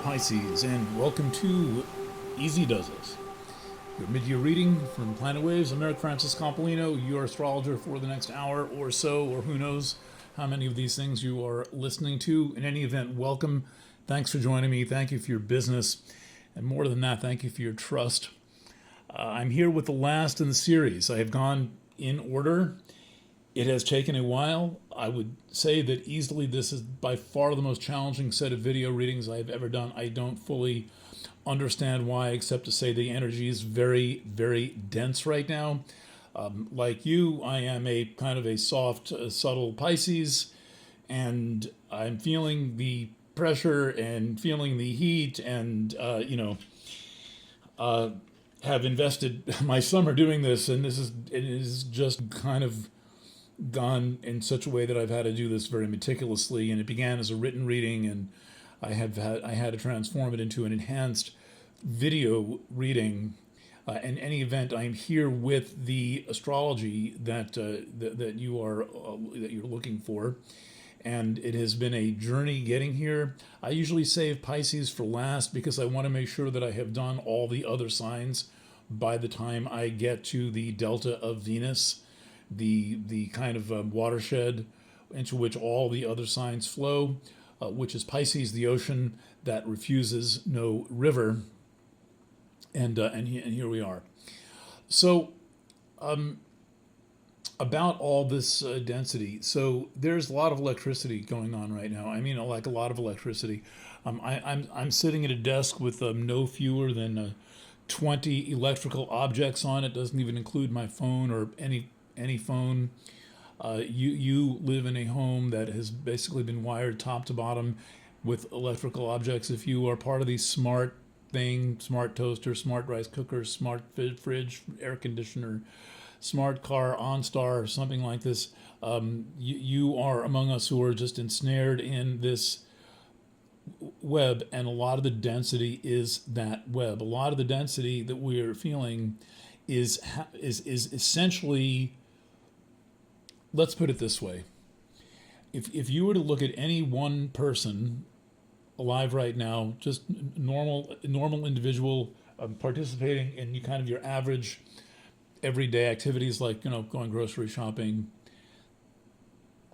Pisces, and welcome to Easy Does It, your mid-year reading from Planet Waves. I'm Eric Francis Compolino, your astrologer for the next hour or so, or who knows how many of these things you are listening to. In any event, welcome. Thanks for joining me. Thank you for your business, and more than that, thank you for your trust. I'm here with the last in the series. I have gone in order. It has taken a while. I would say that easily this is by far the most challenging set of video readings I have ever done. I don't fully understand why, except to say the energy is very, very dense right now. Like you, I am a kind of a soft, subtle Pisces, and I'm feeling the pressure and feeling the heat and, have invested my summer doing this, and it is just kind of gone in such a way that I've had to do this very meticulously. And it began as a written reading, and I had to transform it into an enhanced video reading. In any event, I am here with the astrology that you're looking for, and it has been a journey getting here. I usually save Pisces for last because I want to make sure that I have done all the other signs by the time I get to the delta of Venus, the kind of watershed into which all the other signs flow, which is Pisces, the ocean that refuses no river, and here we are. So, about all this density. So there's a lot of electricity going on right now. I mean, like a lot of electricity. I'm sitting at a desk with no fewer than 20 electrical objects on it. Doesn't even include my phone or any phone. You live in a home that has basically been wired top to bottom with electrical objects. If you are part of these smart toaster, smart rice cooker, smart fridge, air conditioner, smart car, OnStar, something like this, you are among us who are just ensnared in this web, and a lot of the density is that web. A lot of the density that we are feeling is essentially, let's put it this way. If you were to look at any one person alive right now, just normal individual, participating in kind of your average everyday activities like, going grocery shopping,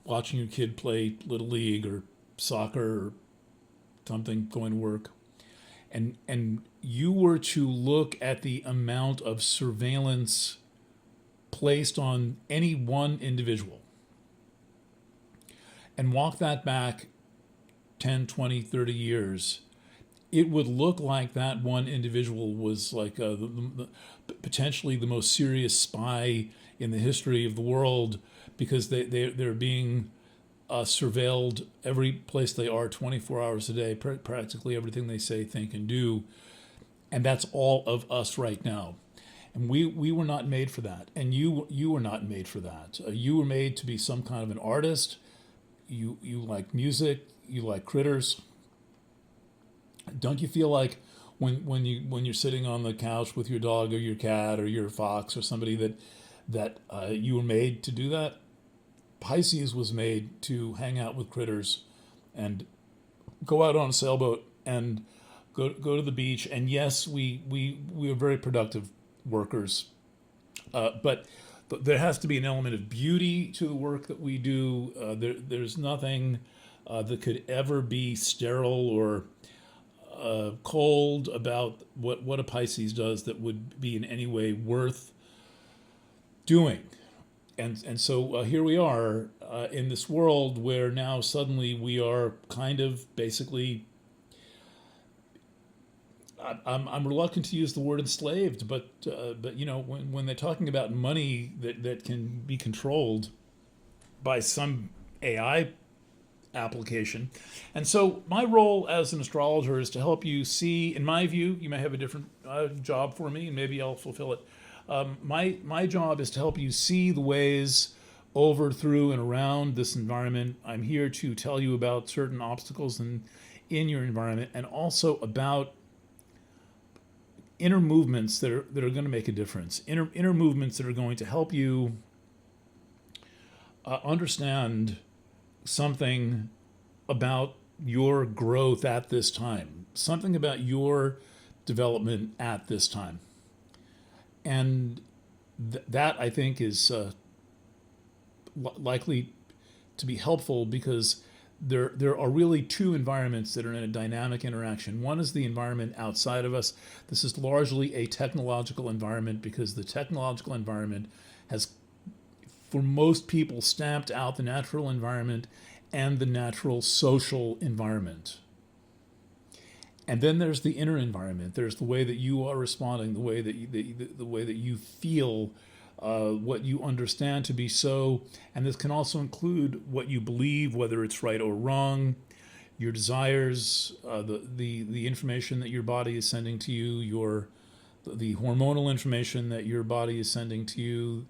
watching your kid play Little League or soccer or something, going to work, and you were to look at the amount of surveillance placed on any one individual and walk that back 10, 20, 30 years, it would look like that one individual was like potentially the most serious spy in the history of the world, because they're being surveilled every place they are 24 hours a day, practically everything they say, think, and do. And that's all of us right now. And we were not made for that. And you were not made for that. You were made to be some kind of an artist. You like music. You like critters. Don't you feel like when you're sitting on the couch with your dog or your cat or your fox or somebody that you were made to do that? Pisces was made to hang out with critters and go out on a sailboat and go to the beach. And yes, we are very productive workers, but there has to be an element of beauty to the work that we do. There's nothing that could ever be sterile or cold about what a Pisces does that would be in any way worth doing. And so here we are in this world where now suddenly we are kind of basically, I'm reluctant to use the word enslaved, but when they're talking about money that can be controlled by some AI application. And so my role as an astrologer is to help you see, in my view, you may have a different job for me, and maybe I'll fulfill it. My job is to help you see the ways over, through, and around this environment. I'm here to tell you about certain obstacles in your environment, and also about inner movements that are going to make a difference. Inner movements that are going to help you understand something about your growth at this time, something about your development at this time. And that, I think, is likely to be helpful because there are really two environments that are in a dynamic interaction. One is the environment outside of us. This is largely a technological environment because the technological environment has, for most people, stamped out the natural environment and the natural social environment. And then there's the inner environment. There's the way that you are responding, the way that the way that you feel, what you understand to be so, and this can also include what you believe, whether it's right or wrong, your desires, the information that your body is sending to you, the hormonal information that your body is sending to you,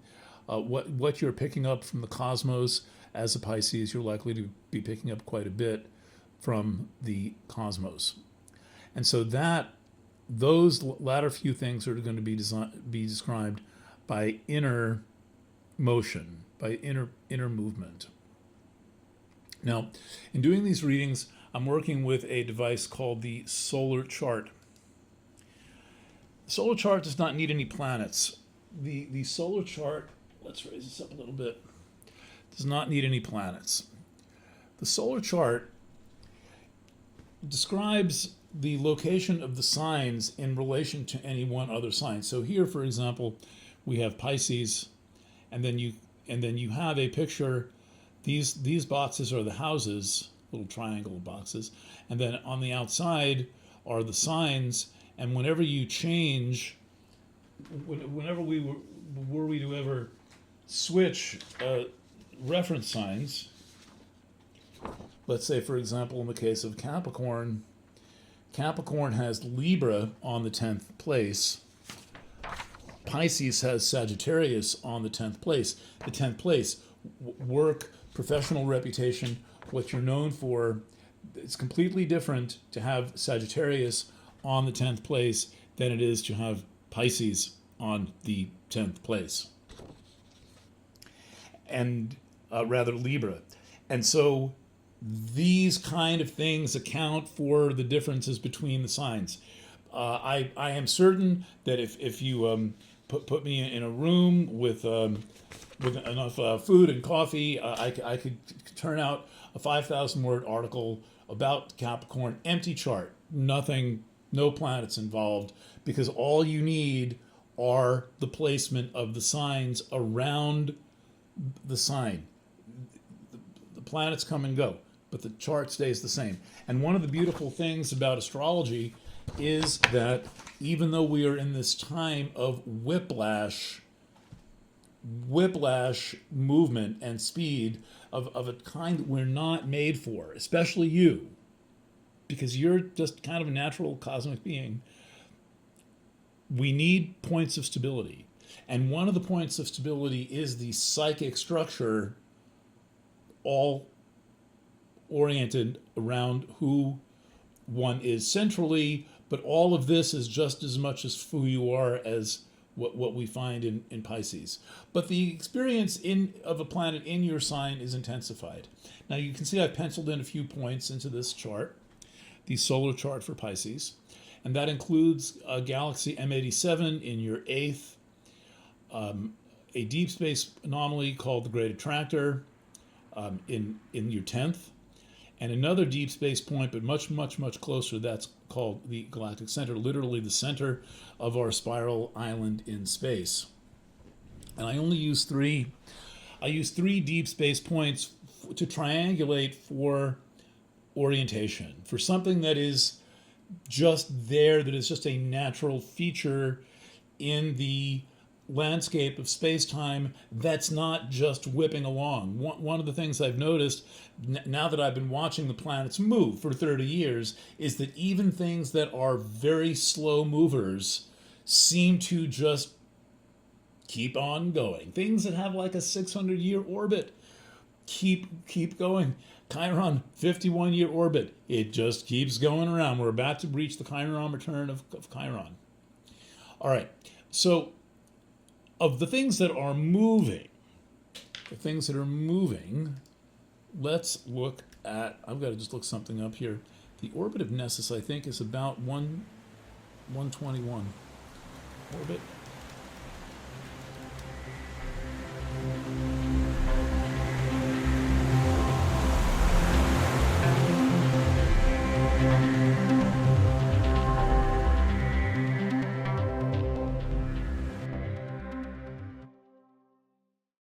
what you're picking up from the cosmos. As a Pisces, you're likely to be picking up quite a bit from the cosmos. And so those latter few things are going to be described by inner motion, by inner movement. Now, in doing these readings, I'm working with a device called the solar chart. The solar chart does not need any planets. The solar chart, let's raise this up a little bit, does not need any planets. The solar chart describes the location of the signs in relation to any one other sign. So here, for example, we have Pisces, and then you have a picture. These boxes are the houses, little triangle boxes, and then on the outside are the signs. And whenever you change, whenever were we to ever switch reference signs, let's say, for example, in the case of Capricorn, Capricorn has Libra on the 10th place. Pisces has Sagittarius on the 10th place. The 10th place, work, professional reputation, what you're known for. It's completely different to have Sagittarius on the 10th place than it is to have Pisces on the 10th place. And rather Libra. And so these kind of things account for the differences between the signs. I am certain that if you put me in a room with enough food and coffee, I could turn out a 5,000 word article about Capricorn, empty chart, nothing, no planets involved, because all you need are the placement of the signs around the sign. The planets come and go, but the chart stays the same. And one of the beautiful things about astrology is that even though we are in this time of whiplash movement and speed of a kind that we're not made for, especially you, because you're just kind of a natural cosmic being, we need points of stability. And one of the points of stability is the psychic structure, all oriented around who one is centrally, but all of this is just as much as who you are as what we find in Pisces. But the experience of a planet in your sign is intensified. Now you can see I've penciled in a few points into this chart, the solar chart for Pisces, and that includes a galaxy M87 in your 8th, a deep space anomaly called the Great Attractor in your 10th, and another deep space point, but much, much, much closer, that's called the galactic center, literally the center of our spiral island in space. And I only use three. I use 3 deep space points to triangulate for orientation, for something that is just there, that is just a natural feature in the landscape of space-time that's not just whipping along. One of the things I've noticed now that I've been watching the planets move for 30 years is that even things that are very slow movers seem to just keep on going. Things that have like a 600-year orbit keep going. Chiron, 51-year orbit. It just keeps going around. We're about to reach the Chiron return of Chiron. All right, so of the things that are moving, let's look at. I've got to just look something up here. The orbit of Nessus, I think, is about 121. Orbit